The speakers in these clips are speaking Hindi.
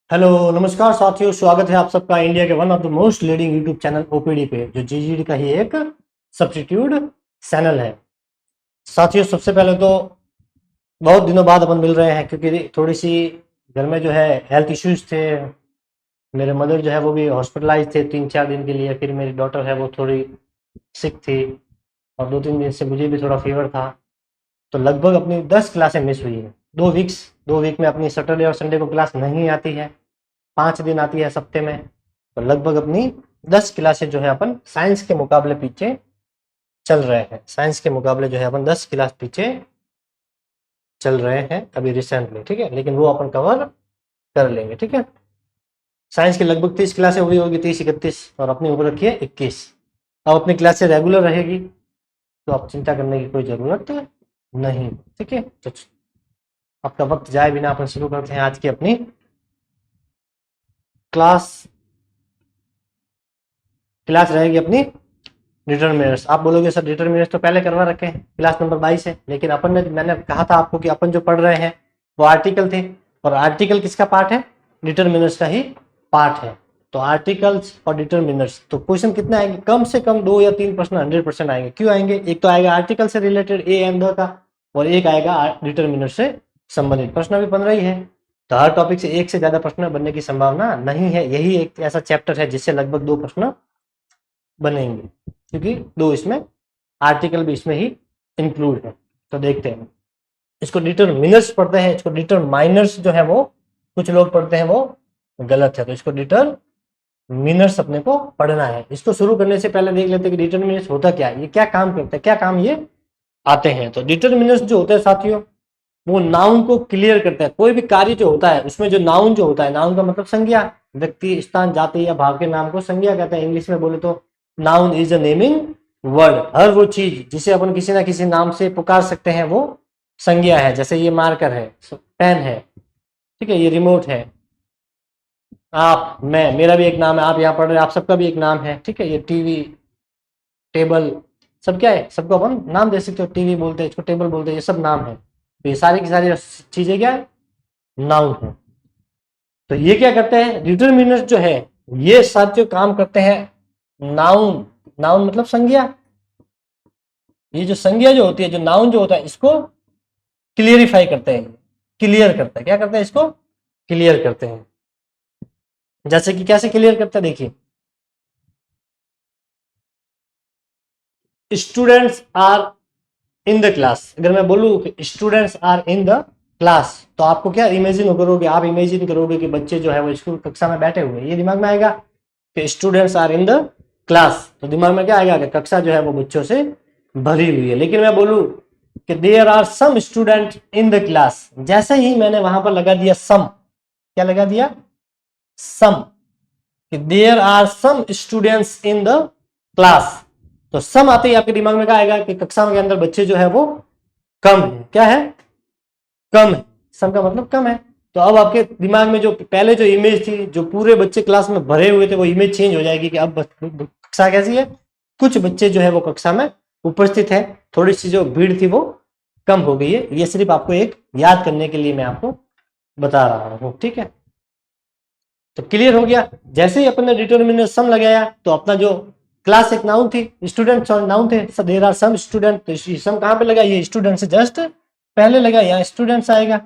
हेलो नमस्कार साथियों, स्वागत है आप सबका इंडिया के one of the most leading YouTube channel OPD पे, जो जीजीडी का ही एक सब्स्टिट्यूट चैनल है। साथियों, सबसे पहले तो बहुत दिनों बाद अपन मिल रहे हैं, क्योंकि थोड़ी सी घर में जो है हेल्थ इश्यूज थे। मेरे मदर जो है वो भी हॉस्पिटलाइज थे 3-4 दिन के लिए। फिर मेरी डॉटर है वो थोड़ी सिक थी, और 2-3 दिन से मुझे भी थोड़ा फीवर था। तो लगभग अपनी 10 क्लासें मिस हुई हैं। 2 वीक में अपनी सैटरडे और संडे को क्लास नहीं आती है, 5 दिन आती है सप्ते में। तो लगभग अपनी 10 क्लासें जो है अपन साइंस के मुकाबले पीछे चल रहे हैं। साइंस के मुकाबले जो है अपन 10 क्लास पीछे चल रहे हैं अभी रिसेंटली, ठीक है। लेकिन वो अपन कवर कर लेंगे, ठीक है। साइंस की लगभग 30 क्लासें हुई होगी, 30-31, और अपनी ऊपर रखी है 21। अब अपनी क्लासें रेगुलर रहेगी, तो आप चिंता करने की कोई ज़रूरत नहीं, ठीक है। तो आपका वक्त जाए बिना अपन शुरू करते हैं आज की अपनी क्लास रहेगी अपनी डिटरमिनर्स। आप बोलोगे सर डिटरमिनर्स तो पहले करवा रखे हैं, क्लास नंबर 22 है। लेकिन मैंने कहा था आपको कि अपन जो पढ़ रहे हैं वो आर्टिकल थे, और आर्टिकल किसका पार्ट है? डिटरमिनर्स का ही पार्ट है। तो आर्टिकल्स और डिटरमिनर्स, तो क्वेश्चन कितने आएंगे? कम से कम 2 या 3 प्रश्न 100% आएंगे। क्यों आएंगे? एक तो आएगा आर्टिकल से रिलेटेड ए एंड द का, और एक आएगा डिटरमिनर से संबंधित प्रश्न। भी 15 ही है, तो हर टॉपिक से एक से ज्यादा प्रश्न बनने की संभावना नहीं है। यही एक ऐसा चैप्टर है जिससे लगभग 2 प्रश्न बनेंगे, क्योंकि 2 इसमें आर्टिकल भी इसमें ही इंक्लूड है। तो देखते हैं, इसको डिटरमिनर्स पढ़ते हैं। इसको डिटरमाइनर्स जो है वो कुछ लोग पढ़ते हैं, वो गलत है। तो इसको डिटरमिनर्स अपने को पढ़ना है। इसको शुरू करने से पहले देख लेते हैं कि डिटरमिनर्स होता क्या है, ये क्या काम करता है, क्या काम ये आते हैं। तो डिटरमिनर्स जो होते हैं साथियों, वो नाउन को क्लियर करता है। कोई भी कार्य जो होता है उसमें जो नाउन जो होता है, नाउन का मतलब संज्ञा, व्यक्ति, स्थान, जाति या भाव के नाम को संज्ञा कहते हैं। इंग्लिश में बोले तो noun is a naming word. हर वो चीज जिसे अपन किसी ना किसी नाम से पुकार सकते हैं वो संज्ञा है। जैसे ये मार्कर है, पेन है, ठीक है, ये रिमोट है, आप, मैं, मेरा भी एक नाम है, आप यहाँ पढ़ रहे हैं, आप सबका भी एक नाम है, ठीक है। ये टीवी, टेबल, सब क्या है? सबको अपन नाम दे सकते हो। टीवी बोलते हैं, इसको टेबल बोलते हैं, ये सब नाम है। तो ये सारी की सारी चीजें क्या है? नाउन है। तो ये क्या करते हैं? डिटरमिनर जो है ये साथियों काम करते हैं नाउन। नाउन मतलब संज्ञा। ये जो संज्ञा जो होती है, जो नाउन जो होता है, इसको क्लियरिफाई करते हैं, क्लियर करते हैं। क्या करते हैं? इसको क्लियर करते हैं। जैसे कि कैसे क्लियर करते हैं, देखिए, students are in the class. अगर मैं बोलूं कि students are in the class, तो आपको क्या इमेजिन करोगे? आप इमेजिन करोगे कि बच्चे जो है वो स्कूल कक्षा में बैठे हुए हैं। ये दिमाग में आएगा कि students are in the class, तो दिमाग में क्या आएगा कि कक्षा जो है वो बच्चों से भरी हुई है। लेकिन मैं बोलूं कि there are some student in the class, जैसे ही मैंने वहां पर लगा दिया सम, क्या लगा दिया? सम, कि there are some students in the class, तो सम आते ही आपके दिमाग में क्या आएगा कि कक्षा के अंदर बच्चे जो है वो कम है। क्या है? कम है। सम का मतलब कम है। तो अब आपके दिमाग में जो पहले जो इमेज थी, जो पूरे बच्चे क्लास में भरे हुए थे, वो इमेज चेंज हो जाएगी कि अब कक्षा कैसी है? कुछ बच्चे जो है वो कक्षा में उपस्थित है, थोड़ी सी जो भीड़ थी वो कम हो गई है। ये सिर्फ आपको एक याद करने के लिए मैं आपको बता रहा हूँ, ठीक है। तो क्लियर हो गया। जैसे ही अपन ने डिटरमिनर सम लगाया, तो अपना जो क्लास एक नाउन थी, स्टूडेंट नाउन थे, देयर आर सम स्टूडेंट, तो सम कहाँ पे लगा? ये स्टूडेंट से जस्ट पहले लगा, यहाँ स्टूडेंट्स आएगा।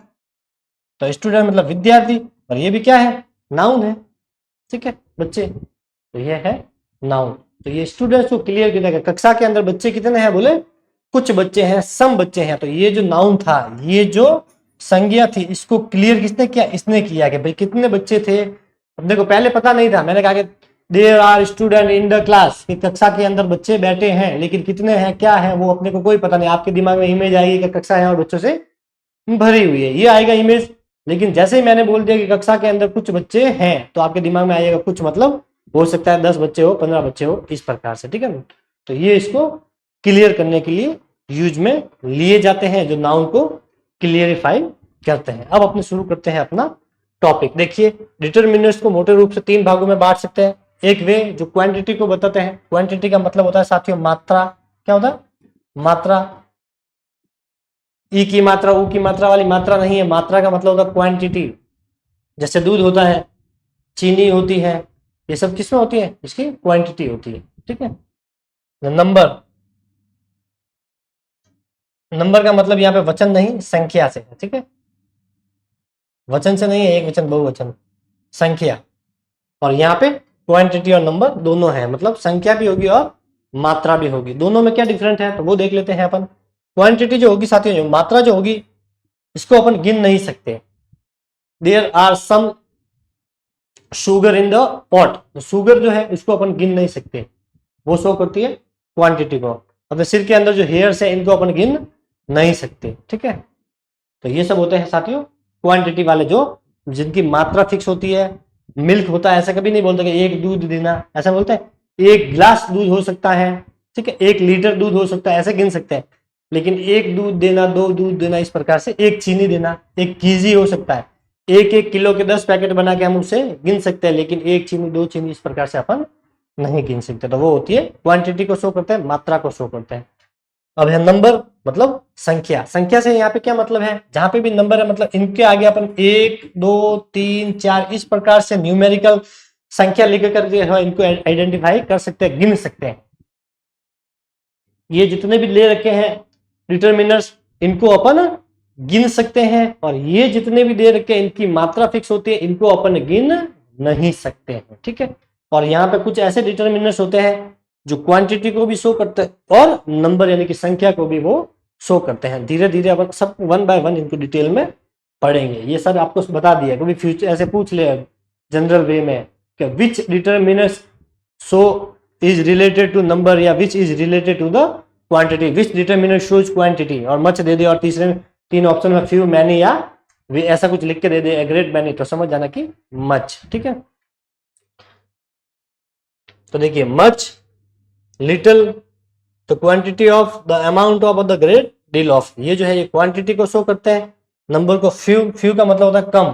तो स्टूडेंट मतलब विद्यार्थी, और ये भी क्या है? नाउन है, ठीक है, बच्चे। तो ये है नाउन। तो ये स्टूडेंट्स को क्लियर किया। कक्षा के अंदर बच्चे कितने हैं? बोले कुछ बच्चे हैं, सम बच्चे हैं। तो ये जो नाउन था, ये जो संज्ञा थी, इसको क्लियर किसने किया? इसने किया कि भाई कितने बच्चे थे। अपने को पहले पता नहीं था, मैंने कहा कि there are student in the class, कि कक्षा के अंदर बच्चे बैठे हैं, लेकिन कितने हैं, क्या है, वो अपने को कोई पता नहीं। आपके दिमाग में इमेज आएगी कि कक्षा है और बच्चों से भरी हुई है, ये आएगा इमेज। लेकिन जैसे ही मैंने बोल दिया कि कक्षा के अंदर कुछ बच्चे हैं, तो आपके दिमाग में आएगा कुछ मतलब हो सकता है 10 बच्चे हो, 15 बच्चे हो, इस प्रकार से, ठीक है ना। तो ये इसको क्लियर करने के लिए यूज में लिए जाते हैं, जो नाउन को क्लियरिफाई करते हैं। अब अपने शुरू करते हैं अपना टॉपिक। देखिए, डिटरमिनर्स को मोटे रूप से 3 भागों में बांट सकते हैं। एक वे जो क्वांटिटी को बताते हैं। क्वांटिटी का मतलब होता है साथियों मात्रा। क्या होता है? मात्रा। ई की मात्रा, ऊ की मात्रा वाली मात्रा नहीं है। मात्रा का मतलब होता है क्वांटिटी। जैसे दूध होता है, चीनी होती है, ये सब किसमें होती है, इसकी क्वांटिटी होती है, ठीक है। नंबर, नंबर का मतलब यहाँ पे वचन नहीं संख्या से है, ठीक है, वचन से नहीं है, एक वचन बहुवचन, संख्या। और यहाँ पे क्वांटिटी और नंबर दोनों है, मतलब संख्या भी होगी और मात्रा भी होगी। दोनों में क्या डिफरेंट है तो वो देख लेते हैं अपन। क्वांटिटी जो होगी साथियों, जो मात्रा जो होगी, इसको अपन गिन नहीं सकते। There are some sugar in the pot, तो शुगर जो है इसको अपन गिन नहीं सकते, वो शो करती है क्वांटिटी को। अपने सिर के अंदर जो हेयर्स है इनको अपन गिन नहीं सकते, ठीक है। तो ये सब होते हैं साथियों क्वांटिटी वाले, जो जिनकी मात्रा फिक्स होती है। मिल्क होता है, ऐसा कभी नहीं बोलते कि एक दूध देना, ऐसा बोलते हैं एक गिलास दूध हो सकता है, ठीक है, 1 लीटर दूध हो सकता है, ऐसे गिन सकते हैं। लेकिन एक दूध देना, 2 दूध देना, इस प्रकार से, एक चीनी देना, 1 केजी हो सकता है, 1-1 किलो के 10 पैकेट बना के हम उसे गिन सकते हैं, लेकिन 1 चीनी 2 चीनी इस प्रकार से अपन नहीं गिन सकते। तो वो होती है क्वांटिटी को शो करते हैं, मात्रा को शो करते हैं। अब है नंबर, मतलब संख्या। संख्या से यहाँ पे क्या मतलब है, जहां पे भी नंबर है मतलब इनके आगे अपन 1 2 3 4 इस प्रकार से न्यूमेरिकल संख्या लिख करके इनको आइडेंटिफाई कर सकते हैं, गिन सकते हैं। ये जितने भी ले रखे हैं डिटरमिनर्स, इनको अपन गिन सकते हैं, और ये जितने भी दे रखे हैं इनकी मात्रा फिक्स होती है, इनको अपन गिन नहीं सकते हैं, ठीक है। और यहाँ पे कुछ ऐसे डिटरमिनर्स होते हैं जो क्वांटिटी को भी शो करते हैं और नंबर यानी कि संख्या को भी वो शो करते हैं। धीरे धीरे अपन सब 1 बाय 1 इनको डिटेल में पढ़ेंगे। ये सर आपको बता दिया, कभी फ्यूचर ऐसे पूछ ले जनरल वे में कि which determiners show is related to number या which is related to the quantity, which determiner shows quantity, और मच दे दे, और तीसरे में 3 ऑप्शन में फ्यू, मैनी या वे, ऐसा कुछ लिख के दे दे, ग्रेट मैनी, तो समझ जाना कि मच, ठीक है। तो देखिए much, little, the quantity of, the amount of, the great deal of, ये जो है ये क्वांटिटी को शो करते हैं। नंबर को फ्यू, फ्यू का मतलब होता है कम,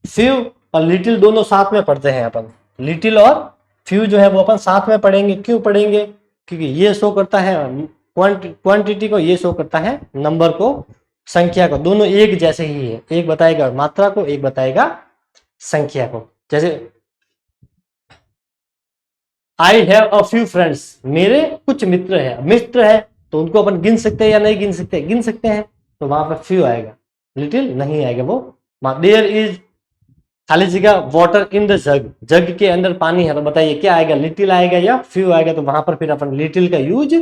फ्यू और लिटिल दोनों साथ में पढ़ते हैं अपन, लिटिल और फ्यू जो है वो अपन साथ में पढ़ेंगे। क्यों पढ़ेंगे, क्योंकि ये शो करता है क्वांटिटी को, ये शो करता है नंबर को, संख्या को, दोनों एक जैसे ही है, एक बताएगा मात्रा को, एक बताएगा संख्या को। जैसे I have a few friends, मेरे कुछ मित्र है, मित्र है तो उनको अपन गिन सकते हैं या नहीं गिन सकते, गिन सकते हैं, तो वहां पर फ्यू आएगा, लिटिल नहीं आएगा। वो देयर इज खाली जगह वाटर इन द जग, जग के अंदर पानी है, तो बताइए क्या आएगा, लिटिल आएगा या फ्यू आएगा, तो वहां पर फिर अपन लिटिल का यूज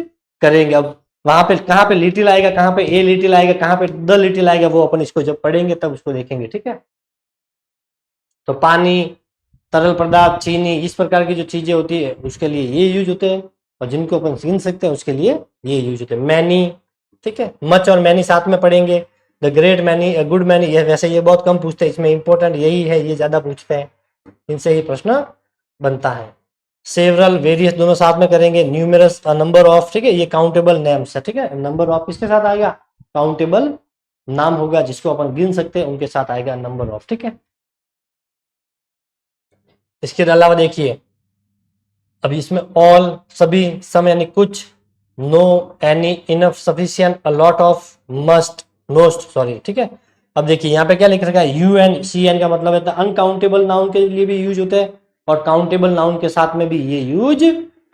करेंगे। अब वहां पे कहाँ पे लिटिल आएगा, कहाँ पे ए लिटिल आएगा, कहाँ पे द लिटिल आएगा, वो अपन इसको जब पढ़ेंगे तब उसको देखेंगे, ठीक है। तो पानी, तरल पदार्थ, चीनी, इस प्रकार की जो चीजें होती है उसके लिए ये यूज होते हैं, और जिनको अपन गिन सकते हैं उसके लिए ये यूज होते हैं। मैनी, ठीक है, मच और मैनी साथ में पढ़ेंगे। The great many, good many, ये वैसे ये बहुत कम पूछते हैं, इसमें इंपॉर्टेंट यही है, ये ज्यादा पूछते हैं, इनसे ही प्रश्न बनता है। सेवरल, वेरियस दोनों साथ में करेंगे। न्यूमेरस, नंबर ऑफ, ठीक है, ये काउंटेबल नेम्स है, ठीक है। नंबर ऑफ किसके साथ आएगा, काउंटेबल नाम होगा जिसको अपन गिन सकते हैं, उनके साथ आएगा नंबर ऑफ, ठीक है। इसके अलावा देखिए अभी इसमें ऑल, सभी, सम यानी कुछ, no, any, enough, sufficient, a lot of, must, most, sorry, ठीक है। अब देखिए यहाँ पे क्या लिख रखा है, यू एन सी एन का मतलब है अनकाउंटेबल नाउन के लिए भी यूज होते हैं, और काउंटेबल नाउन के साथ में भी ये यूज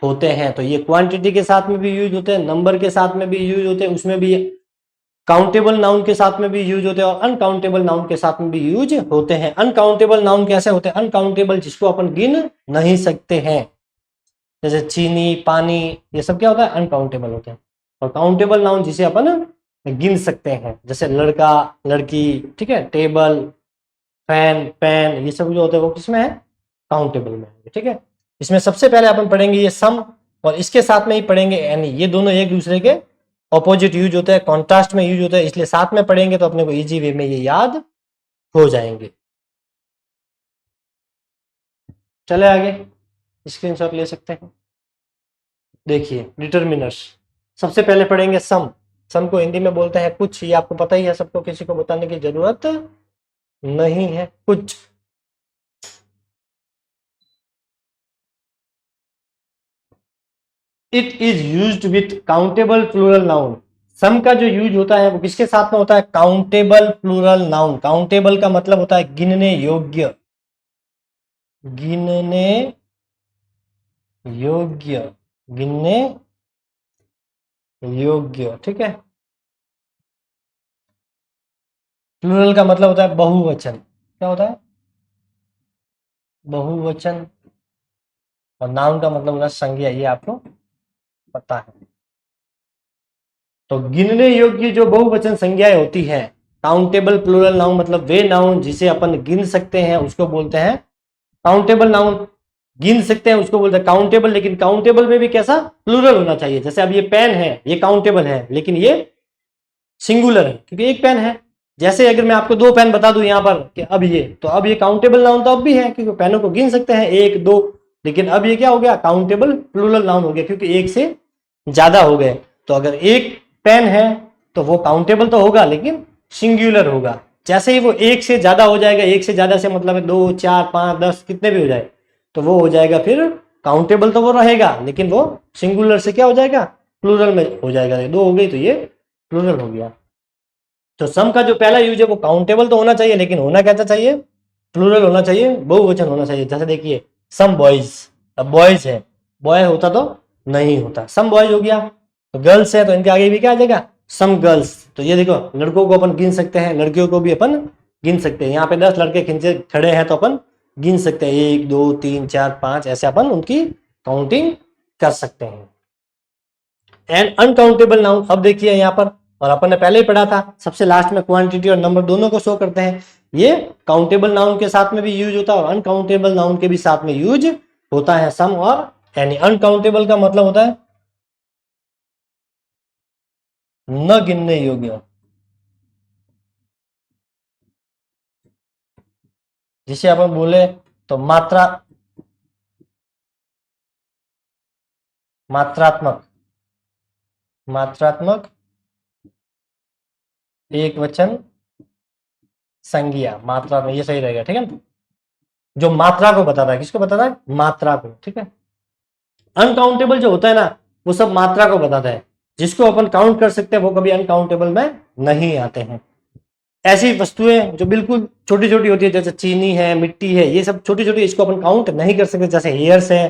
होते हैं। तो ये क्वांटिटी के साथ में भी यूज होते हैं, नंबर के साथ में भी यूज होते हैं, उसमें भी काउंटेबल नाउन के साथ में भी यूज होते हैं, और अनकाउंटेबल नाउन के साथ में भी यूज होते हैं। अनकाउंटेबल नाउन कैसे होते हैं, अनकाउंटेबल जिसको अपन गिन नहीं सकते हैं, जैसे चीनी, पानी, ये सब क्या होता है, अनकाउंटेबल होते हैं। और काउंटेबल नाउन जिसे अपन गिन सकते हैं, जैसे लड़का, लड़की, ठीक है, टेबल, फैन, पेन, ये सब जो होते हैं वो किसमें है, काउंटेबल में, ठीक है। इसमें सबसे पहले अपन पढ़ेंगे ये सम, और इसके साथ में ही पढ़ेंगे एनी, ये दोनों एक दूसरे के ऑपोजिट यूज होते हैं, कॉन्ट्रास्ट में यूज होता है, इसलिए साथ में पढ़ेंगे तो अपने को इजी वे में ये याद हो जाएंगे। चले आगे, स्क्रीनशॉट ले सकते हैं। देखिए डिटरमिनर्स, सबसे पहले पढ़ेंगे सम। सम को हिंदी में बोलते हैं कुछ, ये आपको पता ही है सबको, किसी को बताने की जरूरत नहीं है, कुछ। It is used with countable plural noun, some का जो यूज होता है वो किसके साथ में होता है, काउंटेबल प्लूरल नाउन। काउंटेबल का मतलब होता है गिनने योग्य, गिनने योग्य, गिनने योग्य, ठीक है। प्लूरल का मतलब होता है बहुवचन, क्या होता है? बहुवचन। और नाउन का मतलब होता है संज्ञा, ये आपको पता है। तो गिनने योग्य जो बहुवचन संज्ञाएं होती है, काउंटेबल प्लूरल नाउन मतलब वे नाउन जिसे अपन गिन सकते हैं उसको बोलते हैं काउंटेबल नाउन। गिन सकते हैं उसको बोलते हैं काउंटेबल, लेकिन काउंटेबल में भी कैसा? प्लूरल होना चाहिए। जैसे अब ये पेन है, ये काउंटेबल है, लेकिन ये सिंगुलर है क्योंकि एक पेन है। जैसे अगर मैं आपको दो पेन बता दूं यहाँ पर कि अब ये, तो अब ये काउंटेबल नाउन तो अब भी है क्योंकि पेनों को गिन सकते हैं एक दो, लेकिन अब ये क्या हो गया? काउंटेबल प्लूरल नाउन हो गया क्योंकि एक से ज्यादा हो गए। तो अगर एक पेन है तो वो काउंटेबल तो होगा लेकिन सिंगुलर होगा। जैसे ही वो एक से ज्यादा हो जाएगा, एक से ज्यादा से मतलब है 2 4 5 10 कितने भी हो जाए, तो वो हो जाएगा फिर काउंटेबल तो वो रहेगा, लेकिन वो सिंगुलर से क्या हो जाएगा? प्लूरल में हो जाएगा। दो हो गई तो ये प्लूरल हो गया। तो सम का जो पहला यूज है वो काउंटेबल तो होना चाहिए, लेकिन होना कैसा चाहिए? प्लूरल होना चाहिए, बहुवचन होना चाहिए। जैसे देखिए सम बॉयज, अब बॉयज है, बॉय होता तो नहीं होता, सम बॉयज हो गया। तो गर्ल्स है तो इनके आगे भी क्या आ जाएगा? Some girls. तो ये देखो लड़कों को अपन गिन सकते हैं, लड़कियों को भी अपन गिन सकते हैं। यहाँ पे 10 लड़के खिंचे खड़े हैं तो अपन गिन सकते हैं 1 2 3 4 5, ऐसे अपन उनकी काउंटिंग कर सकते हैं। एंड अनकाउंटेबल नाउन, अब देखिए यहाँ पर, और अपन ने पहले ही पढ़ा था, सबसे लास्ट में क्वांटिटी और नंबर दोनों को शो करते हैं। ये काउंटेबल नाउन के साथ में भी यूज होता है और अनकाउंटेबल नाउन के भी साथ में यूज होता है सम और एनी। अनकाउंटेबल का मतलब होता है न गिनने योग्य, जिसे अपन बोले तो मात्रात्मक, मात्रात्मक एक वचन संज्ञा, मात्रा में, ये सही रहेगा, ठीक है ना? जो मात्रा को बताता है, किसको बताता है? मात्रा को, ठीक है। अनकाउंटेबल जो होता है ना, वो सब मात्रा को बताता है। जिसको अपन काउंट कर सकते हैं वो कभी अनकाउंटेबल में नहीं आते हैं। ऐसी वस्तुएं जो बिल्कुल छोटी छोटी होती है, जैसे चीनी है, मिट्टी है, ये सब छोटी छोटी, इसको अपन काउंट नहीं कर सकते। जैसे हेयर्स है,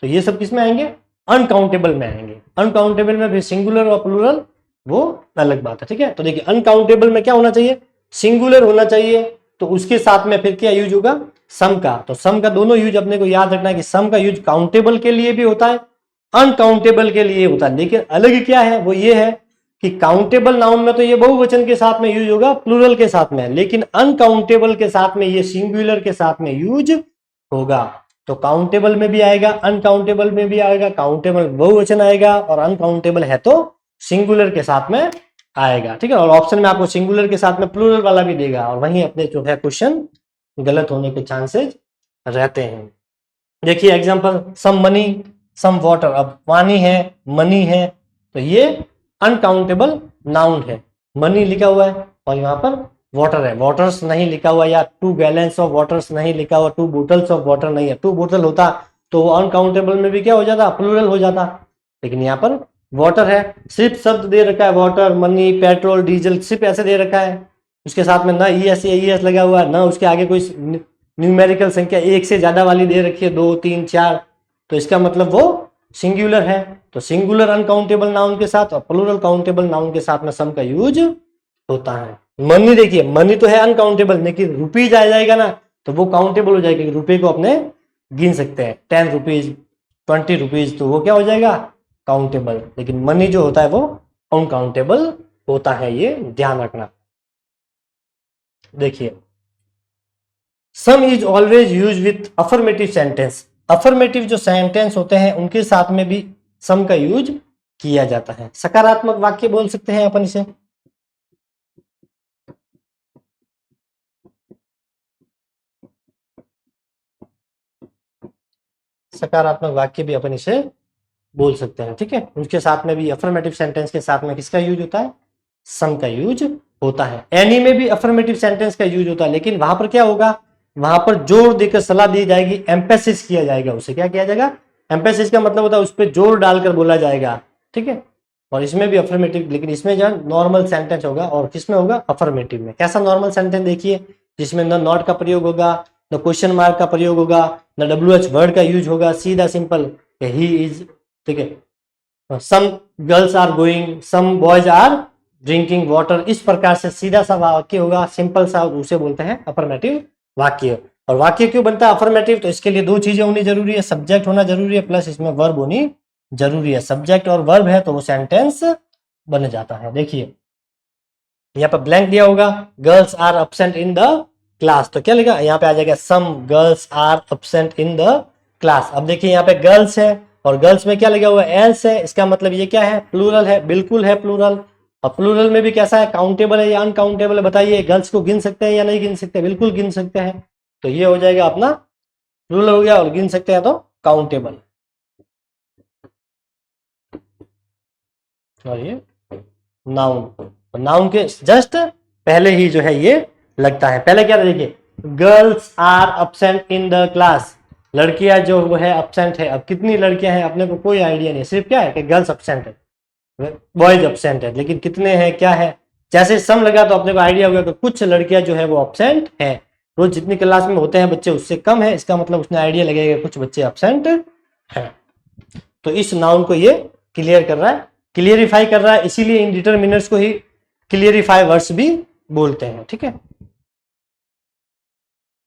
तो ये सब किस में आएंगे? अनकाउंटेबल में आएंगे। अनकाउंटेबल में भी सिंगुलर और प्लूरल वो अलग बात है, ठीक है। तो देखिए अनकाउंटेबल में क्या होना चाहिए? सिंगुलर होना चाहिए। तो उसके साथ में फिर क्या यूज होगा? सम का। तो सम का दोनों यूज अपने को याद रखना है कि सम का यूज काउंटेबल के लिए भी होता है, अनकाउंटेबल के लिए होता है। लेकिन अलग क्या है? वो ये है कि काउंटेबल नाउन में तो ये बहुवचन के साथ में यूज होगा, प्लूरल के साथ में, लेकिन अनकाउंटेबल के साथ में ये सिंगुलर के साथ में यूज होगा। तो काउंटेबल में भी आएगा, अनकाउंटेबल में भी आएगा। काउंटेबल बहुवचन आएगा और अनकाउंटेबल है तो सिंगुलर के साथ में आएगा, ठीक है। और ऑप्शन में आपको सिंगुलर के साथ में प्लूरल वाला भी देगा, और वहीं अपने जो है क्वेश्चन गलत होने के चांसेस रहते हैं। देखिए example, some money, some water. अब पानी है, मनी है, तो ये अनकाउंटेबल नाउन है। मनी लिखा हुआ है और यहाँ पर वाटर है, वाटर्स नहीं लिखा हुआ, या 2 गैलन्स ऑफ वाटर्स नहीं लिखा हुआ, 2 बोटल्स ऑफ वाटर नहीं है। 2 बोतल होता तो वो अनकाउंटेबल में भी क्या हो जाता? प्लूरल हो जाता। लेकिन यहाँ पर वाटर है, सिर्फ शब्द दे रखा है वाटर, मनी, पेट्रोल, डीजल, सिर्फ ऐसे दे रखा है। उसके साथ में ना ई एस लगा हुआ है, ना उसके आगे कोई न्यूमेरिकल संख्या एक से ज्यादा वाली दे रखी है, 2 3 4, तो इसका मतलब वो सिंगुलर है। तो सिंगुलर अनकाउंटेबल नाउन के साथ और प्लूरल काउंटेबल नाउन के साथ में सम का यूज होता है। मनी, देखिए मनी तो है अनकाउंटेबल, लेकिन रुपीज आ जाएगा ना तो वो काउंटेबल हो जाएगा, रुपए को अपने गिन सकते हैं, 10 रुपीज, 20 रुपीज, तो वो क्या हो जाएगा? काउंटेबल। लेकिन मनी जो होता है वो अनकाउंटेबल होता है, ये ध्यान रखना। देखिए सम is always use with affirmative sentence. Affirmative जो सेंटेंस होते हैं उनके साथ में भी सम का यूज किया जाता है। सकारात्मक वाक्य बोल सकते हैं अपन इसे। सकारात्मक वाक्य भी अपन इसे बोल सकते हैं, ठीक है। उसके साथ में भी अफर्मेटिव सेंटेंस के साथ में किसका यूज होता है? सम का यूज होता है। एनी में भी अफर्मेटिव सेंटेंस का यूज होता है, लेकिन वहां पर क्या होगा? वहां पर जोर देकर सलाह दी जाएगी, एम्फेसिस किया जाएगा। उसे क्या किया जाएगा? एम्फेसिस का मतलब होता है उस पर जोर डालकर बोला जाएगा, ठीक है। और इसमें भी अफर्मेटिव, लेकिन इसमें जो नॉर्मल सेंटेंस होगा। और किसमें होगा? अफर्मेटिव में। कैसा नॉर्मल सेंटेंस? देखिए जिसमें न नॉट का प्रयोग होगा, न क्वेश्चन मार्क का प्रयोग होगा, न WH वर्ड का यूज होगा, सीधा सिंपल ही इज, ठीक है। Some girls are going, some boys are drinking water, इस प्रकार से सीधा सा वाक्य होगा, सिंपल सा, उसे बोलते हैं अफर्मेटिव वाक्य। और वाक्य क्यों बनता है अफर्मेटिव, तो इसके लिए दो चीजें होनी जरूरी है, सब्जेक्ट होना जरूरी है प्लस इसमें वर्ब होनी जरूरी है। सब्जेक्ट और वर्ब है तो वो सेंटेंस बन जाता है। देखिए यहाँ पर ब्लैंक दिया होगा, girls are absent in the class, तो क्या लिखा यहाँ पे आ जाएगा some girls are absent in the class. अब देखिए यहाँ पे गर्ल्स है और गर्ल्स में क्या लगा हुआ है, एल्स है, इसका मतलब ये क्या है, प्लूरल है, बिल्कुल है प्लूरल। अब प्लूरल में भी कैसा है, काउंटेबल है या अनकाउंटेबल है, बताइए। गर्ल्स को गिन सकते हैं या नहीं गिन सकते, बिल्कुल गिन सकते हैं, तो ये हो जाएगा अपना प्लूरल हो गया, और गिन सकते हैं तो काउंटेबल। और ये नाउन, नाउन के जस्ट पहले ही जो है ये लगता है। पहले क्या देखिए, girls are absent in the class, लड़कियां जो वो है एब्सेंट है। अब कितनी लड़कियां हैं अपने को कोई आइडिया नहीं, सिर्फ क्या है कि गर्ल्स एब्सेंट है, बॉयज एब्सेंट है, लेकिन कितने हैं क्या है। जैसे सम लगा तो अपने को आइडिया हो गया कि कुछ लड़कियां जो है वो एब्सेंट है, रोज जितनी क्लास में होते हैं बच्चे उससे कम है, इसका मतलब उसने आइडिया लगेगा कुछ बच्चे एब्सेंट है। तो इस नाउन को ये क्लियर कर रहा है, क्लियरिफाई कर रहा है, इसीलिए इन डिटरमिनर्स को ही क्लियरिफाई वर्ड्स भी बोलते हैं, ठीक है।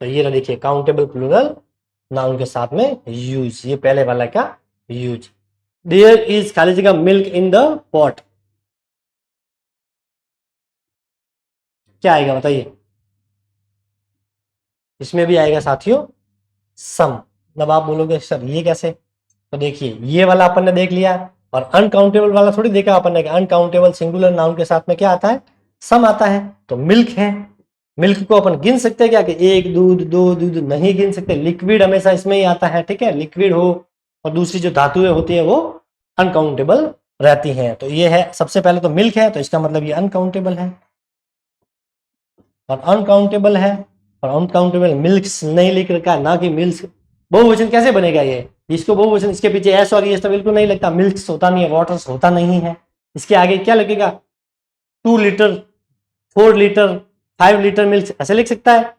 तो ये देखिए काउंटेबल प्लूरल नाउन के साथ में यूज, ये पहले वाला का यूज। देयर इज खाली जगह मिल्क इन द पॉट, क्या आएगा बताइए, इसमें भी आएगा साथियों सम। जब आप बोलोगे सर ये कैसे, तो देखिए ये वाला अपन ने देख लिया, और अनकाउंटेबल वाला थोड़ी देखा अपन ने, अनकाउंटेबल सिंगुलर नाउन के साथ में क्या आता है, सम आता है। तो मिल्क है, मिल्क को अपन गिन सकते हैं क्या, कि एक दूध दो दूध, नहीं गिन सकते। लिक्विड हमेशा इसमें ही आता है, ठीक है, लिक्विड हो और दूसरी जो धातुएं होती है वो अनकाउंटेबल रहती हैं। तो ये है, सबसे पहले तो मिल्क है तो इसका मतलब ये अनकाउंटेबल है, और अनकाउंटेबल है, और अनकाउंटेबल मिल्क्स नहीं लिख रखा, ना कि मिल्क। बहुवचन कैसे बनेगा ये, इसको बहुवचन, इसके पीछे एस और ये तो बिल्कुल नहीं लगता, मिल्क्स होता नहीं है, वाटर्स होता नहीं है, इसके आगे क्या लगेगा, 2 लीटर 4 लीटर 5 लीटर मिल्क ऐसे लिख सकता है।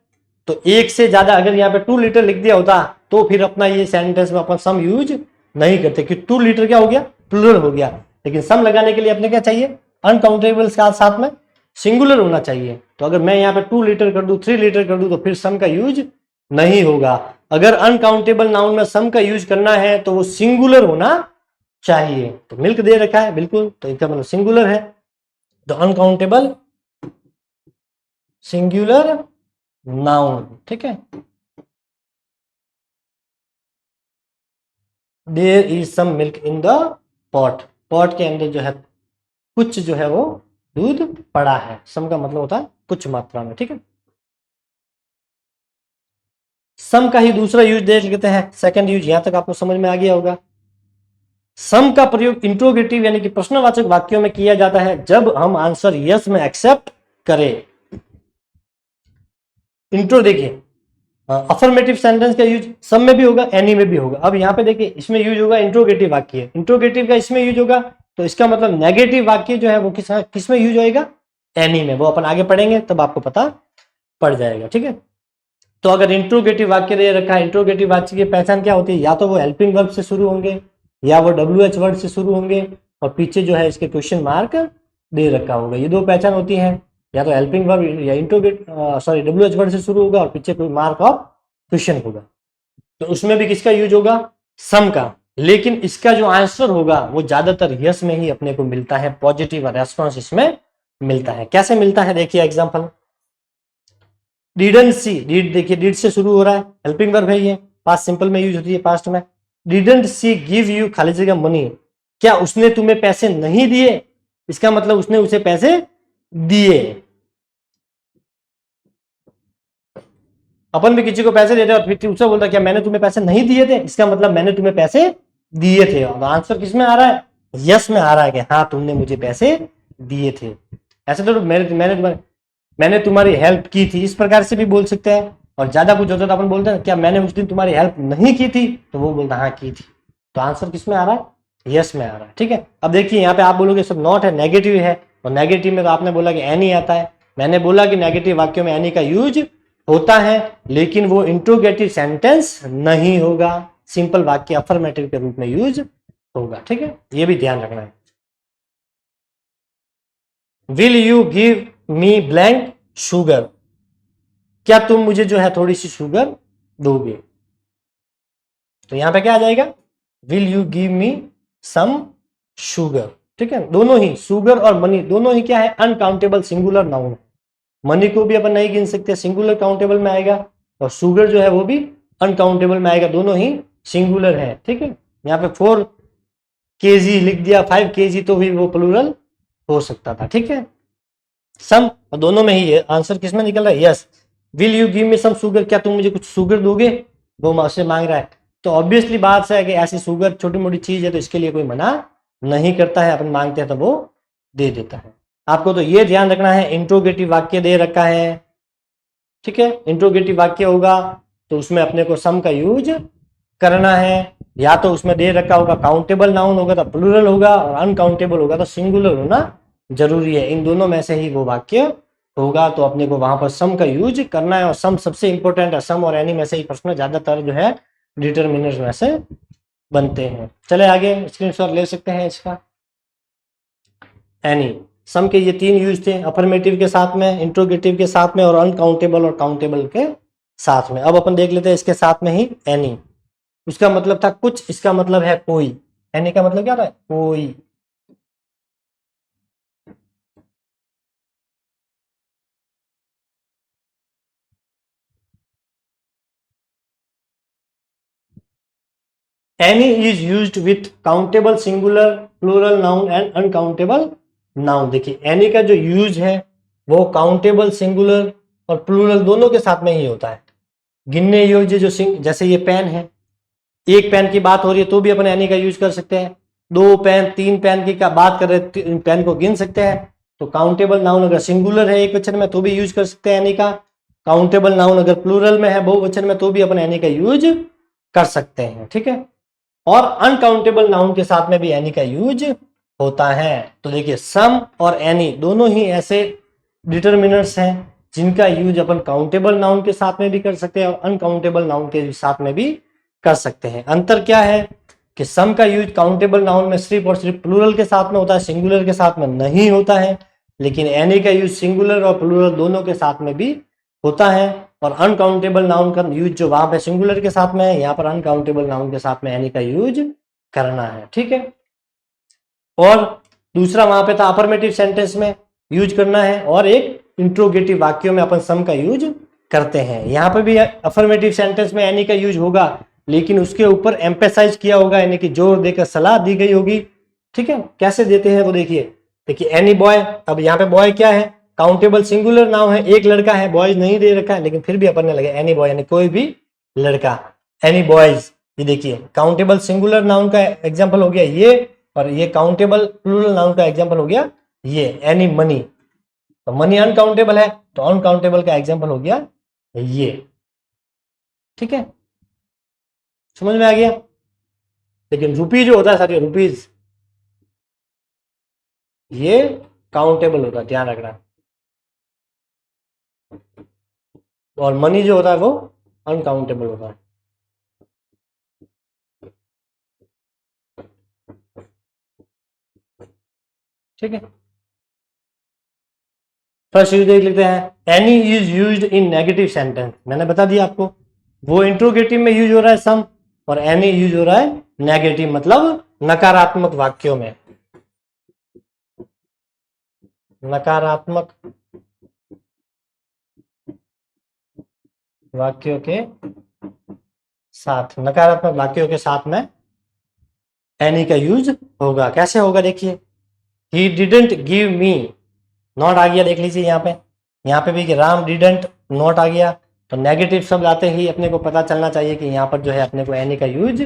तो एक से ज्यादा अगर यहाँ पे 2 लीटर लिख दिया होता तो फिर अपना ये सेंटेंस में अपन सम यूज नहीं करते, कि 2 लीटर क्या हो गया, प्लूरल हो गया। लेकिन सम लगाने के लिए अपने क्या चाहिए, अनकाउंटेबल के साथ में सिंगुलर होना चाहिए। तो अगर मैं यहाँ पे 2 लीटर कर दूं 3 लीटर कर दूं तो फिर सम का यूज नहीं होगा। अगर अनकाउंटेबल नाउन में सम का यूज करना है तो वो सिंगुलर होना चाहिए। तो मिल्क दे रखा है बिल्कुल, तो इसका मतलब सिंगुलर है, तो अनकाउंटेबल सिंगुलर नाउन, ठीक है। There is some milk in the pot, pot के अंदर जो है कुछ जो है वो दूध पड़ा है, सम का मतलब होता है कुछ मात्रा में, ठीक है। सम का ही दूसरा यूज देख लेते हैं, सेकंड यूज, यहां तक आपको समझ में आ गया होगा। सम का प्रयोग इंट्रोगेटिव यानी कि प्रश्नवाचक वाक्यों में किया जाता है जब हम आंसर यस में एक्सेप्ट करें। इंट्रो देखिए, अफर्मेटिव सेंटेंस का यूज सम में भी होगा, एनी में भी होगा। अब यहाँ पे देखिए इसमें यूज होगा इंट्रोगेटिव वाक्य, इंट्रोगेटिव का इसमें यूज होगा, तो इसका मतलब नेगेटिव वाक्य जो है वो किस में यूज होएगा, एनी में। वो अपन आगे पढ़ेंगे तब आपको पता पड़ जाएगा, ठीक है। तो अगर इंट्रोगेटिव वाक्य दे रखा है, इंट्रोगेटिव वाक्य की पहचान क्या होती है, या तो वो हेल्पिंग वर्ब से शुरू होंगे या वो WH वर्ड से शुरू होंगे, और पीछे जो है इसके क्वेश्चन मार्क दे रखा होगा। ये दो पहचान होती है, या तो हेल्पिंग वर्ब या WH वर्ड से शुरू होगा और पीछे कोई मार्क ऑफ क्वेश्चन होगा। तो उसमें भी किसका यूज होगा, सम का। लेकिन इसका जो आंसर होगा वो ज्यादातर यस में ही अपने को मिलता है, पॉजिटिव रेस्पॉन्स इसमें मिलता है। कैसे मिलता है देखिए एग्जांपल, डिडंट सी, डिड देखिए डिड से शुरू हो रहा है, हेल्पिंग वर्ब है ये, पास्ट सिंपल में यूज होती है पास्ट में। डिडंट सी गिव यू खाली जगह मनी, क्या उसने तुम्हें पैसे नहीं दिए, इसका मतलब उसने उसे पैसे दिए। अपन भी किसी को पैसे देते हैं और फिर उससे बोलता क्या मैंने तुम्हें पैसे नहीं दिए थे, इसका मतलब मैंने तुम्हें पैसे दिए थे। और आंसर किस में आ रहा है, यस में आ रहा है कि हाँ तुमने मुझे पैसे दिए थे। ऐसे तो मैंने तुम्हारी हेल्प की थी, इस प्रकार से भी बोल सकते हैं। और ज्यादा कुछ होता तो अपन बोलते हैं क्या मैंने उस दिन तुम्हारी हेल्प नहीं की थी, तो वो बोलता हाँ की थी। तो आंसर किस में आ रहा है, यस में आ रहा है, ठीक है। अब देखिए यहाँ पे आप बोलोगे सब नॉट है, नेगेटिव है, और नेगेटिव में तो आपने बोला कि एनी आता है। मैंने बोला कि नेगेटिव वाक्यों में एनी का यूज होता है, लेकिन वो इंट्रोगेटिव सेंटेंस नहीं होगा, सिंपल वाक्य अफर्मेटिव के रूप में यूज होगा। ठीक है, ये भी ध्यान रखना है। Will you give me blank sugar, क्या तुम मुझे जो है थोड़ी सी शुगर दोगे। तो यहां पे क्या आ जाएगा, will you give me some sugar. ठीक है, दोनों ही शुगर और मनी दोनों ही क्या है, अनकाउंटेबल सिंगुलर नाउन। मनी को भी अपन नहीं गिन सकते, सिंगुलर काउंटेबल में आएगा, और शुगर जो है वो भी अनकाउंटेबल में आएगा, दोनों ही सिंगुलर है। ठीक है, यहाँ पे 4 kg लिख दिया, 5 kg तो भी वो प्लूरल हो सकता था। ठीक है, सम दोनों में ही है, आंसर किस में निकल रहा है, yes. Will you give me some sugar, क्या तुम मुझे कुछ शुगर दोगे, वो मुझसे मांग रहा है। तो ऑब्वियसली बात है कि ऐसी शुगर छोटी मोटी चीज है, तो इसके लिए कोई मना नहीं करता है, अपन मांगते हैं तो वो दे देता है। आपको तो ये ध्यान रखना है, इंट्रोगेटिव वाक्य दे रखा है। ठीक है, इंट्रोगेटिव वाक्य होगा तो उसमें अपने को सम का यूज करना है, या तो उसमें दे रखा होगा काउंटेबल नाउन होगा तो प्लूरल होगा, और अनकाउंटेबल होगा तो सिंगुलर होना जरूरी है। इन दोनों में से ही वो वाक्य होगा, तो अपने को वहां पर सम का यूज करना है, और सम सबसे इंपॉर्टेंट है। सम और एनी में से ही प्रश्न ज्यादातर जो है डिटरमिनर्स में से बनते हैं। चले आगे, स्क्रीनशॉट ले सकते हैं इसका। एनी, सम के ये 3 यूज थे, अफर्मेटिव के साथ में, इंट्रोगेटिव के साथ में, और अनकाउंटेबल और काउंटेबल के साथ में। अब अपन देख लेते हैं इसके साथ में ही एनी। उसका मतलब था कुछ, इसका मतलब है कोई। एनी का मतलब क्या था, कोई। Any is used with countable singular, plural noun and uncountable noun। देखिए any का जो यूज है वो काउंटेबल सिंगुलर और प्लूरल दोनों के साथ में ही होता है। गिनने योग्य जो जैसे ये पेन है, एक पेन की बात हो रही है तो भी अपन एनी का यूज कर सकते हैं। 2 पेन 3 पेन की बात कर रहे, पेन को गिन सकते हैं। तो काउंटेबल नाउन अगर सिंगुलर है एक वचन में तो भी यूज कर सकते हैं एनी का। काउंटेबल नाउन अगर प्लूरल में है बहुवचन में तो भी अपन एनी का यूज कर सकते हैं। ठीक है, और अनकाउंटेबल नाउन के साथ में भी एनी का यूज होता है। तो देखिए सम और एनी दोनों ही ऐसे डिटरमिनर्स हैं जिनका यूज अपन काउंटेबल नाउन के साथ में भी कर सकते हैं और अनकाउंटेबल नाउन के साथ में भी कर सकते हैं। अंतर क्या है कि सम का यूज काउंटेबल नाउन में सिर्फ और सिर्फ प्लूरल के साथ में होता है, सिंगुलर के साथ में नहीं होता है। लेकिन एनी का यूज सिंगुलर और प्लूरल दोनों के साथ में भी होता है। और अनकाउंटेबल नाउन का यूज जो वहां पे सिंगुलर के साथ में है, यहाँ पर अनकाउंटेबल नाउन के साथ में एनी का यूज करना है। ठीक है, और दूसरा वहां पे था अफर्मेटिव सेंटेंस में यूज करना है, और एक इंट्रोगेटिव वाक्यों में अपन सम का यूज करते हैं। यहाँ पे भी अफर्मेटिव सेंटेंस में एनी का यूज होगा, लेकिन उसके ऊपर एम्फेसाइज किया होगा, यानी कि जोर देकर सलाह दी गई होगी। ठीक है, कैसे देते हैं वो देखिए एनी बॉय। अब यहाँ पे बॉय क्या है, काउंटेबल सिंगुलर नाउन है, एक लड़का है, बॉयज नहीं दे रखा है, लेकिन फिर भी अपन ने लगे एनी बॉय यानी कोई भी लड़का, एनी बॉयज। ये देखिए काउंटेबल सिंगुलर नाउन का एग्जांपल हो गया ये, और ये काउंटेबल प्लूरल नाउन का एग्जांपल हो गया ये, एनी मनी। तो मनी अनकाउंटेबल है तो अनकाउंटेबल का एग्जांपल हो गया ये। ठीक है, समझ में आ गया। लेकिन रुपी जो होता है सर, रुपीज ये काउंटेबल होता है, ध्यान रखना। और मनी जो होता है वो अनकाउंटेबल होता है। ठीक है, फर्स्ट यूज देख लेते हैं। Any is used in negative sentence, मैंने बता दिया आपको, वो इंट्रोगेटिव में यूज हो रहा है सम, और एनी यूज हो रहा है नेगेटिव मतलब नकारात्मक वाक्यों में। नकारात्मक वाक्यों के साथ, नकारात्मक वाक्यों के साथ में एनी का यूज होगा। कैसे होगा देखिए, he didn't give me, not आ गया, देख लीजिए यहाँ पे भी कि राम डिडंट, नॉट आ गया। तो नेगेटिव शब्द आते ही अपने को पता चलना चाहिए कि यहाँ पर जो है अपने को एनी का यूज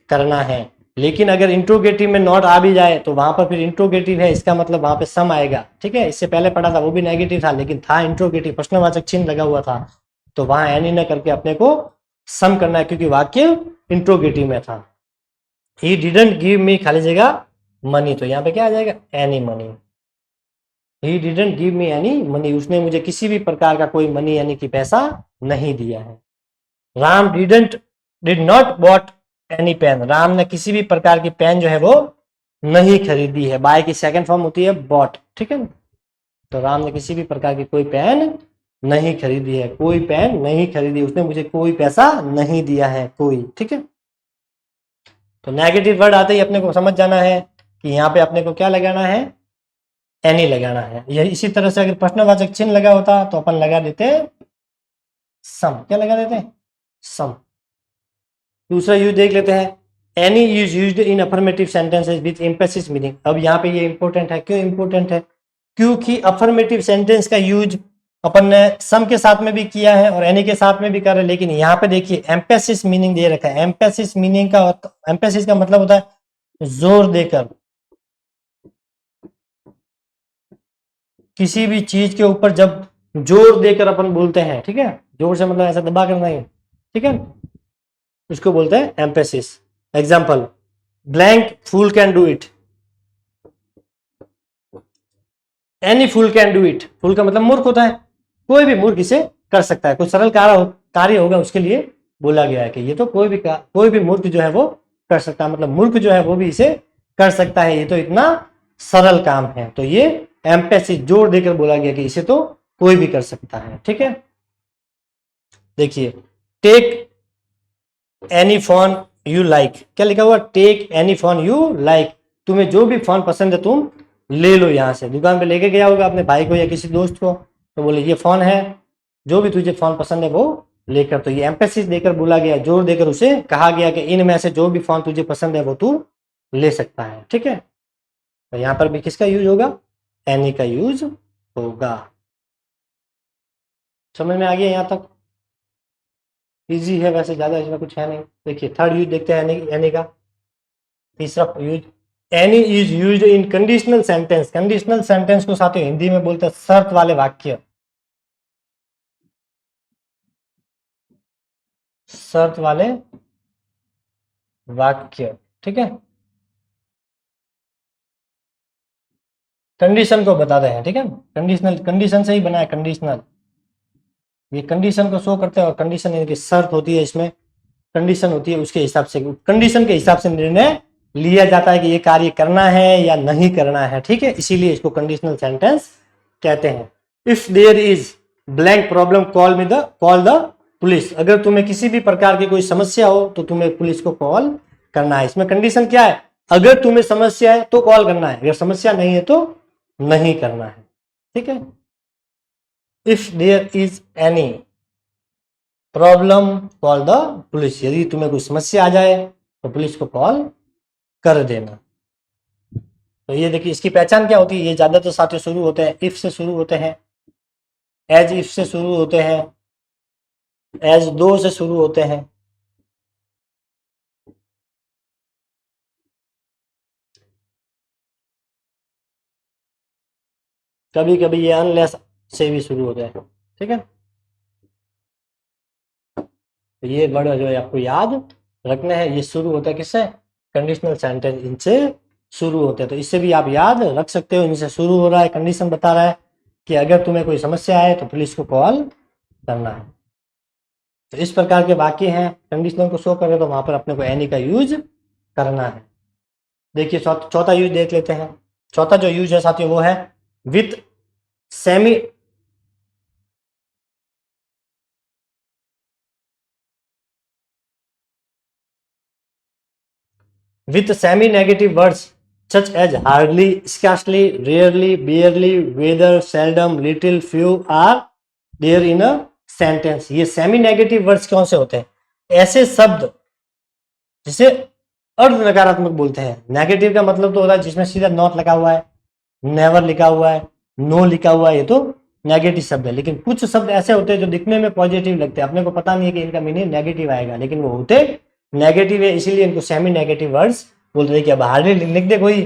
करना है। लेकिन अगर इंट्रोगेटिव में नॉट आ भी जाए तो वहां पर फिर इंट्रोगेटिव है, इसका मतलब वहां पे सम आएगा। ठीक है, इससे पहले पढ़ा था वो भी नेगेटिव था, लेकिन था इंट्रोगेटिव, प्रश्नवाचक चिन्ह लगा हुआ था, तो वहां एनी न करके अपने को सम करना है, क्योंकि वाक्य इंट्रोगेटिव में था। ही डिडंट गिव मी खाली जगह मनी, तो यहाँ पे क्या आ जाएगा, any money. He didn't give me any money, उसने मुझे किसी भी प्रकार का कोई मनी यानी कि पैसा नहीं दिया है। Ram did not bought any pen, Ram ने किसी भी प्रकार की पेन जो है वो नहीं खरीदी है। बाय की सेकंड फॉर्म होती है बॉट, ठीक है। तो राम ने किसी भी प्रकार की कोई पेन नहीं खरीदी है, कोई पेन नहीं खरीदी, उसने मुझे कोई पैसा नहीं दिया है, कोई, ठीक है। तो नेगेटिव वर्ड आते ही अपने को समझ जाना है कि यहाँ पे अपने को क्या लगाना है, एनी लगाना है। यही इसी तरह से अगर प्रश्नवाचक चिन्ह लगा होता तो अपन लगा देते सम, क्या लगा देते सम। दूसरा यूज देख लेते हैं, any is used in affirmative sentences with emphasis meaning. अब यहाँ पे ये इंपॉर्टेंट है, क्यों इंपॉर्टेंट है, क्योंकि अफर्मेटिव सेंटेंस का यूज अपन ने सम के साथ में भी किया है और एनी के साथ में भी कर रहे हैं, लेकिन यहाँ पे देखिए एम्फेसिस मीनिंग दे रखा है। एम्फेसिस मीनिंग का, एम्फेसिस का मतलब होता है जोर देकर, किसी भी चीज के ऊपर जब जोर देकर अपन बोलते हैं, ठीक है, जोर से मतलब ऐसा दबा कर नहीं, ठीक है, उसको बोलते हैं emphasis. Example, blank fool can do it, any fool can do it. Fool का मतलब मूर्ख होता है, कोई भी मूर्ख इसे कर सकता है, कोई सरल कार्य होगा उसके लिए बोला गया है कि ये तो कोई भी मूर्ख जो है वो कर सकता है, मतलब मूर्ख जो है वो भी इसे कर सकता है, ये तो इतना सरल काम है। तो ये एम्फेसिस, जोर देकर बोला गया कि इसे तो कोई भी कर सकता है, ठीक है। देखिए, take any phone you like, क्या लिखा हुआ, take any phone you like, तुम्हें जो भी फोन पसंद है तुम ले लो। यहाँ से दुकान पे लेके गया होगा अपने भाई को या किसी दोस्त को, तो बोले ये फोन है, जो भी तुझे फोन पसंद है वो लेकर। तो ये एम्फेसिस देकर बोला गया, जोर देकर उसे कहा गया कि इनमें से जो भी फोन तुझे पसंद है वो तू ले सकता है, ठीक है। तो यहाँ पर भी किसका यूज होगा, एनी का यूज होगा। समझ में आ गया यहाँ तक, इजी है वैसे, ज्यादा इसमें कुछ है नहीं। देखिए थर्ड यूज देखते हैं एनी का। तीसरा use, any is used in conditional sentence. Conditional sentence को साथियों हिंदी में बोलते हैं शर्त वाले वाक्य, शर्त वाले वाक्य, ठीक है। कंडीशन को बताते हैं, ठीक है, कंडीशनल, कंडीशन से ही बना है कंडीशनल, ये कंडीशन को शो करते हैं। और कंडीशन इनकी शर्त होती है, इसमें कंडीशन होती है, उसके हिसाब से, कंडीशन के हिसाब से निर्णय लिया जाता है कि ये कार्य करना है या नहीं करना है, ठीक है, इसीलिए इसको कंडीशनल सेंटेंस कहते हैं। If there is blank problem call the police, अगर तुम्हें किसी भी प्रकार की कोई समस्या हो तो तुम्हें पुलिस को कॉल करना है। इसमें कंडीशन क्या है, अगर तुम्हें समस्या है तो कॉल करना है, अगर समस्या नहीं है तो नहीं करना है, ठीक है। If there is any problem call the police, यदि तुम्हें कोई समस्या आ जाए तो पुलिस को कॉल कर देना। तो ये देखिए इसकी पहचान क्या होती है, ये ज्यादातर साथियों शुरू होते हैं इफ से शुरू होते हैं, एज इफ से शुरू होते हैं, एज दो से शुरू होते हैं, कभी कभी ये अनलेस से भी शुरू होते हैं, ठीक है। तो ये वर्ड जो है आपको याद रखना है, ये शुरू होता है किससे, कंडीशनल सेंटेंस इनसे शुरू होते हैं। तो इससे भी आप याद रख सकते हो, इनसे शुरू हो रहा है, कंडीशन बता रहा है कि अगर तुम्हें कोई समस्या है तो पुलिस को कॉल करना है। तो इस प्रकार के वाक्य हैं, कंडीशनल को शो कर रहे तो वहां पर अपने को एनी का यूज करना है। देखिए चौथा यूज देख लेते हैं। चौथा जो यूज है साथियों वो है with semi, with semi-negative words such as hardly, scarcely, rarely, barely, whether, seldom, little, few are there in a sentence। ये सेमी नेगेटिव वर्ड्स कौन से होते हैं, ऐसे शब्द जिसे अर्ध नकारात्मक बोलते हैं। नेगेटिव का मतलब तो होता है जिसमें सीधा नॉट लगा हुआ है, नेवर लिखा हुआ है, नो लिखा हुआ है, ये तो नेगेटिव शब्द है। लेकिन कुछ शब्द ऐसे होते हैं जो दिखने में पॉजिटिव लगते हैं, अपने को पता नहीं है कि इनका मीनिंग नेगेटिव आएगा, लेकिन वो होते नेगेटिव है, इसीलिए इनको सेमी नेगेटिव वर्ड्स बोलते हैं। कि अब हार्डली लिख दे कोई,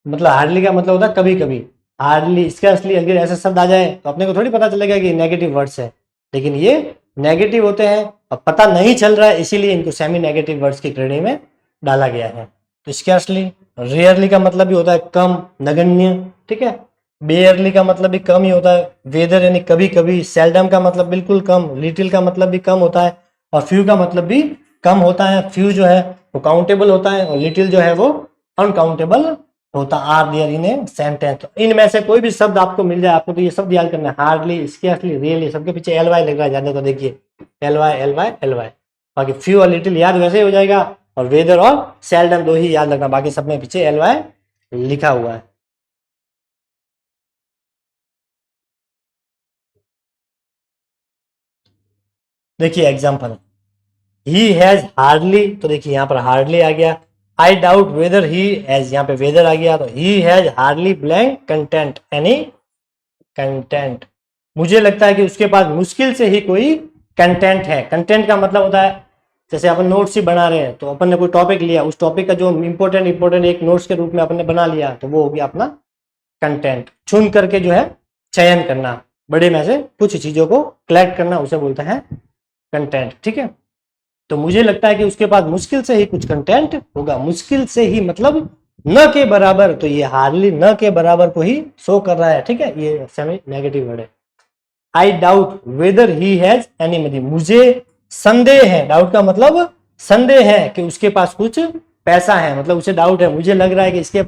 मतलब हार्डली का मतलब होता है कभी कभी, हार्डली, इसका असली अगर ऐसे शब्द आ जाए तो अपने को थोड़ी पता चलेगा कि नेगेटिव वर्ड्स है, लेकिन ये नेगेटिव होते हैं। अब पता नहीं चल रहा है इसीलिए इनको सेमी नेगेटिव वर्ड्स की श्रेणी में डाला गया है। तो स्कैर्सली, रेयरली का मतलब भी होता है कम, नगण्य, ठीक है। बेयरली का मतलब भी कम ही होता है, वेदर यानी कभी कभी, सेल्डम का मतलब बिल्कुल कम, लिटिल का मतलब भी कम होता है, और फ्यू का मतलब भी कम होता है। फ्यू जो है वो काउंटेबल होता है और लिटिल जो है वो अनकाउंटेबल होता है। Are there in a sentence. तो इनमें से कोई भी शब्द आपको मिल जाए, आपको तो ये शब्द याद करना है, हार्डली, स्केर्सली, रियली, सबके पीछे एल वाई लग रहा है ज्यादा, तो देखिए L Y L Y L Y. बाकी फ्यू और लिटिल याद वैसे ही हो जाएगा, और वेदर और सेल्डम दो ही याद रखना, बाकी सब में पीछे एल वाई लिखा हुआ है। देखिए एग्जाम्पल, ही हैज हार्डली, तो देखिए यहाँ पर हार्डली आ गया। I doubt weather he has, यहाँ पे वेदर आ गया, तो he has hardly blank content any content. मुझे लगता है कि उसके पास मुश्किल से ही कोई कंटेंट है। कंटेंट का मतलब होता है, जैसे अपन नोट्स ही बना रहे हैं, तो अपन ने कोई टॉपिक लिया, उस टॉपिक का जो इंपॉर्टेंट एक नोट्स के रूप में अपन ने बना लिया, तो वो हो गया अपना कंटेंट। चुन करके जो है चयन करना, बड़े में से कुछ चीजों को कलेक्ट करना, उसे बोलते हैं कंटेंट। ठीक है, तो मुझे लगता है कि उसके पास मुश्किल से ही कुछ कंटेंट होगा। मुश्किल से ही मतलब न के बराबर, तो ये हार्डली न के बराबर को ही शो कर रहा है। ठीक है, ये सेमी नेगेटिव वर्ड है। I doubt weather he has any money, मुझे संदेह है, डाउट का मतलब संदेह है कि उसके पास कुछ पैसा है, मतलब उसे डाउट है, मुझे लग रहा है कि इसके,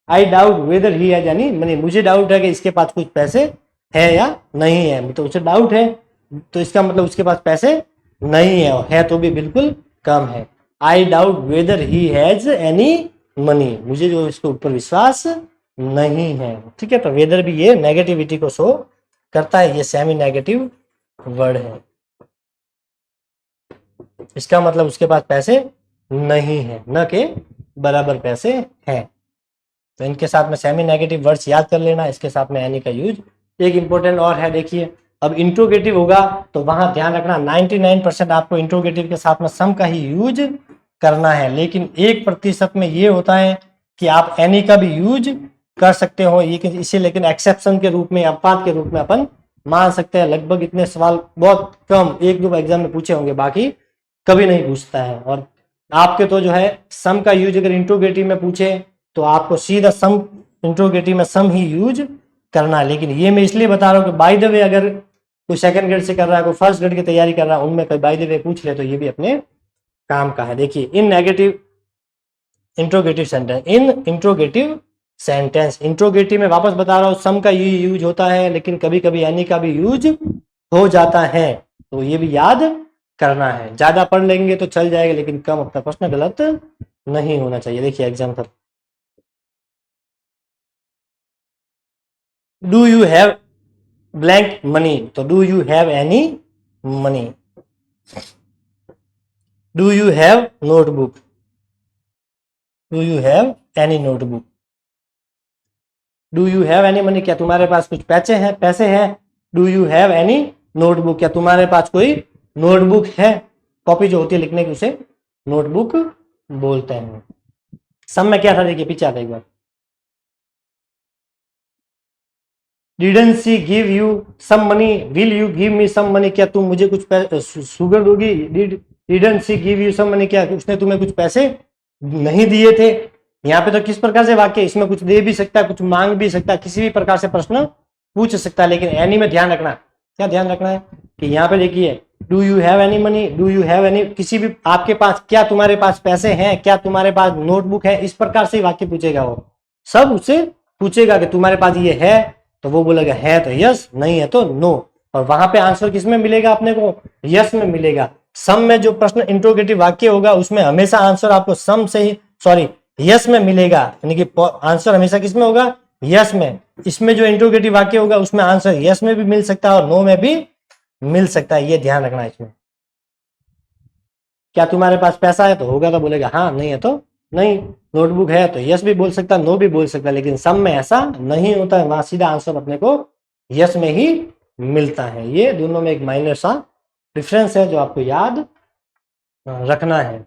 I doubt weather he has any money, मुझे डाउट है कि इसके पास कुछ पैसे है या नहीं है, तो उसे डाउट है, तो इसका मतलब उसके पास पैसे नहीं है तो भी बिल्कुल कम है। I doubt weather he has any money, मुझे जो इसके ऊपर विश्वास नहीं है। ठीक है, तो वेदर भी ये नेगेटिविटी को शो करता है, ये सेमी नेगेटिव वर्ड है। इसका मतलब उसके पास पैसे नहीं है, न के बराबर पैसे हैं। तो इनके साथ में सेमी नेगेटिव वर्ड्स याद कर लेना, इसके साथ में एनी का यूज। एक इंपॉर्टेंट और है, देखिए अब इंट्रोगेटिव होगा तो वहां ध्यान रखना 99% आपको इंट्रोगेटिव के साथ में सम का ही यूज करना है, लेकिन 1% में ये होता है कि आप एनी का भी यूज कर सकते हो, ये इसे लेकिन एक्सेप्शन के रूप में, अपवाद के रूप में अपन मान सकते हैं। लगभग इतने सवाल बहुत कम, एक दो एग्जाम में पूछे होंगे, बाकी कभी नहीं पूछता है। और आपके तो जो है सम का यूज अगर इंट्रोगेटिव में पूछे तो आपको सीधा सम, इंट्रोगेटिव में सम ही यूज करना है। लेकिन ये मैं इसलिए बता रहा हूँ कि बाय द वे अगर कोई सेकंड ग्रेड से कर रहा है, कोई फर्स्ट ग्रेड की तैयारी कर रहा है, उनमें कोई बाय द वे पूछ ले तो ये भी अपने काम का है। देखिए इन नेगेटिव इंट्रोगेटिव सेंटेंस, इन इंट्रोगेटिव सेंटेंस, इंट्रोगेटिव में वापस बता रहा हूँ सम का ये यूज होता है, लेकिन कभी कभी एनी का भी यूज हो जाता है, तो ये भी याद करना है। ज्यादा पढ़ लेंगे तो चल जाएगा, लेकिन कम, अपना प्रश्न गलत नहीं होना चाहिए। देखिए example, do you have blank money, तो do you have any money. Do you have notebook, do you have any notebook. Do you have any money, क्या तुम्हारे पास कुछ पैसे हैं। Do you have any notebook, क्या तुम्हारे पास कोई नोटबुक है। कॉपी जो होती है लिखने की उसे नोटबुक बोलते हैं। सब में क्या था, देखिए पीछे आता एक बार, didn't see give you some money, will you give me some money, क्या तुम मुझे कुछ शुगर दोगी। Didn't see give you some money, क्या उसने तुम्हें कुछ पैसे नहीं दिए थे। यहाँ पे तो किस प्रकार से वाक्य, इसमें कुछ दे भी सकता है, कुछ मांग भी सकता है, किसी भी प्रकार से प्रश्न पूछ सकता है। लेकिन एनी में ध्यान रखना, क्या ध्यान रखना है कि यहाँ पे देखिए do you have any money, do you have any, किसी भी आपके पास, क्या तुम्हारे पास पैसे हैं, क्या तुम्हारे पास नोटबुक है, इस प्रकार से वाक्य पूछेगा वो। सब उससे पूछेगा कि तुम्हारे पास ये है, तो वो बोलेगा है तो यस, नहीं है तो नो। और वहां पे आंसर किसमें मिलेगा अपने को, यस में मिलेगा। सम में जो प्रश्न इंट्रोगेटिव वाक्य होगा उसमें हमेशा आंसर आपको सम से ही, सॉरी, यस में मिलेगा, यानी कि आंसर हमेशा किसमें होगा, यस में। इसमें जो इंट्रोगेटिव वाक्य होगा उसमें आंसर यस में भी मिल सकता है और नो में भी मिल सकता है, ये ध्यान रखना है इसमें। क्या तुम्हारे पास पैसा है, तो होगा तो बोलेगा हाँ, नहीं है तो नहीं। नोटबुक है तो यस भी बोल सकता, नो भी बोल सकता, लेकिन सम में ऐसा नहीं होता है, वहां सीधा आंसर अपने को यस में ही मिलता है। ये दोनों में एक माइनर सा डिफरेंस है जो आपको याद रखना है।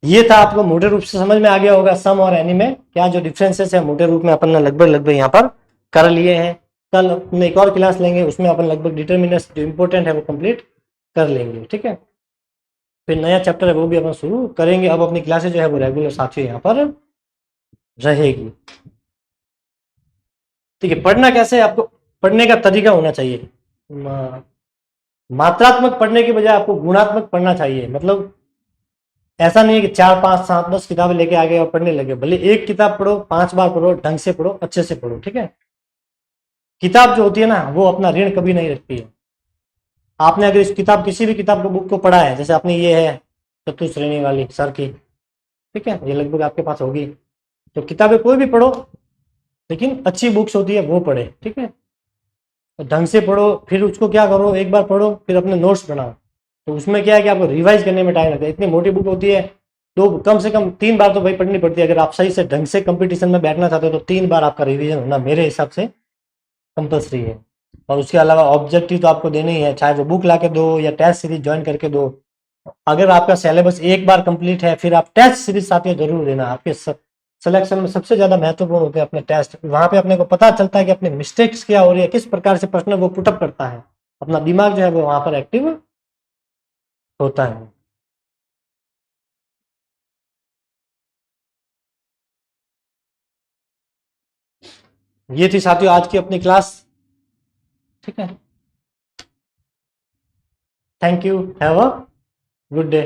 ये था, आपको मोटे रूप से समझ में आ गया होगा सम और एनी में क्या जो डिफरेंसेस है, मोटे रूप में अपन ने लगभग यहाँ पर कर लिए हैं। कल अपने एक और क्लास लेंगे, उसमें अपन लगभग डिटर्मिनर्स जो इंपॉर्टेंट है वो कंप्लीट कर लेंगे। ठीक है। फिर नया चैप्टर है वो भी अपन शुरू करेंगे। अब अपनी क्लासेस जो है वो रेगुलर साथियों यहाँ पर रहेगी। ठीक है, पढ़ना कैसे है, आपको पढ़ने का तरीका होना चाहिए। मात्रात्मक पढ़ने की बजाय आपको गुणात्मक पढ़ना चाहिए। मतलब ऐसा नहीं है कि 4 5 7 10 किताबें लेके आ गए और पढ़ने लगे। भले एक किताब पढ़ो, 5 बार पढ़ो, ढंग से पढ़ो, अच्छे से पढ़ो। ठीक है, किताब जो होती है ना वो अपना ऋण कभी नहीं रखती है। आपने अगर इस किताब किसी भी किताब को बुक को पढ़ा है, जैसे आपने ये है चतुश्रेणी वाली सर की, ठीक है, ये लगभग आपके पास होगी। तो किताबें कोई भी पढ़ो, लेकिन अच्छी बुक्स होती है वो पढ़े। ठीक है, तो ढंग से पढ़ो। फिर उसको क्या करो, एक बार पढ़ो फिर अपने नोट्स बनाओ। तो उसमें क्या है कि आपको रिवाइज करने में टाइम लगता है। इतनी मोटी बुक होती है, तो कम से कम 3 बार तो भाई पढ़नी पड़ती है। अगर आप सही से ढंग से कंपटीशन में बैठना चाहते हो तो 3 बार आपका रिवीजन होना मेरे हिसाब से कंपलसरी है। और उसके अलावा ऑब्जेक्टिव तो आपको देने ही है, चाहे वो बुक ला के दो या टेस्ट सीरीज ज्वाइन करके दो। अगर आपका सिलेबस एक बार कंप्लीट है फिर आप टेस्ट सीरीज साथियों जरूर देना। आपके सिलेक्शन में सबसे ज्यादा महत्वपूर्ण होते हैं अपने टेस्ट। वहां पे अपने को पता चलता है कि अपने मिस्टेक्स क्या हो रही है, किस प्रकार से प्रश्न वो पुटअप करता है। अपना दिमाग जो है वो वहां पर एक्टिव होता है। ये थी साथियों आज की अपनी क्लास। ठीक है, thank you, have a good day.